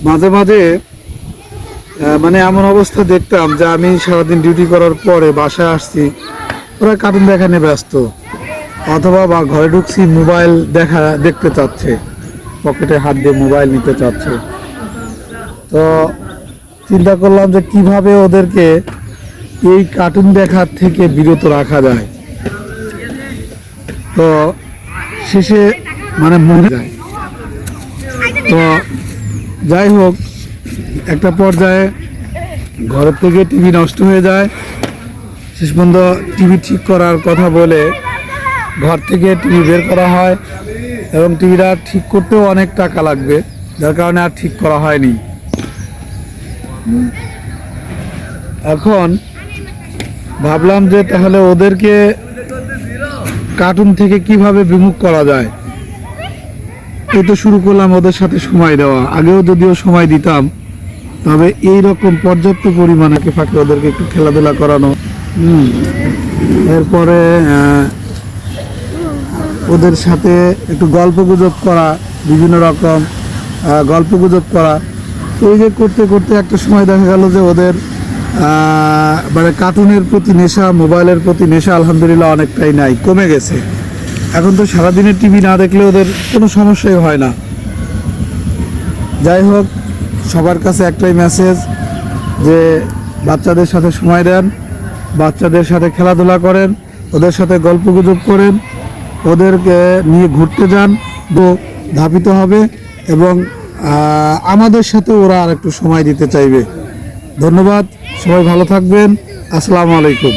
মাঝে মাঝে মানে এমন অবস্থা দেখতাম যে আমি সারাদিন ডিউটি করার পরে বাসায় আসছি, ওরা কার্টুন দেখা নিয়ে ব্যস্ত, অথবা বা ঘরে ঢুকছি মোবাইল দেখতে চাচ্ছে, পকেটে হাত দিয়ে মোবাইল নিতে চাচ্ছে। তো চিন্তা করলাম যে কিভাবে ওদেরকে এই কার্টুন দেখার থেকে বিরত রাখা যায়। তো শেষে মানে মনে যায়, তো যাই হোক, একটা পর্যায়ে ঘরের থেকে টিভি নষ্ট হয়ে যায়। শেষ পর্যন্ত টিভি ঠিক করার কথা বলে ঘর থেকে টিভি বের করা হয়, এবং টিভিটা ঠিক করতেও অনেক টাকা লাগবে, যার কারণে আর ঠিক করা হয়নি। এখন ভাবলাম যে তাহলে ওদেরকে কার্টুন থেকে কিভাবে বিমুখ করা যায়। এই তো শুরু করলাম ওদের সাথে সময় দেওয়া। আগেও যদিও সময় দিতাম, তবে এই রকম পর্যাপ্ত পরিমাণে ফাঁকে ওদেরকে একটু খেলাধুলা করানো, এরপরে ওদের সাথে একটু গল্পগুজব করা, বিভিন্ন রকম গল্পগুজব করা। এই যে করতে করতে একটা সময় দেখা গেল যে ওদের মানে কার্টুনের প্রতি নেশা, মোবাইলের প্রতি নেশা আলহামদুলিল্লাহ অনেকটাই নাই, কমে গেছে। এখন তো সারাদিনে টিভি না দেখলে ওদের কোনো সমস্যাই হয় না। যাই হোক, সবার কাছে একটাই মেসেজ যে বাচ্চাদের সাথে সময় দেন, বাচ্চাদের সাথে খেলাধুলা করেন, ওদের সাথে গল্পগুজব করেন, ওদেরকে নিয়ে ঘুরতে যান, ধাপিত হবে, এবং আমাদের সাথে ওরা আর একটু সময় দিতে চাইবে। ধন্যবাদ, সবাই ভালো থাকবেন। আসসালামু আলাইকুম।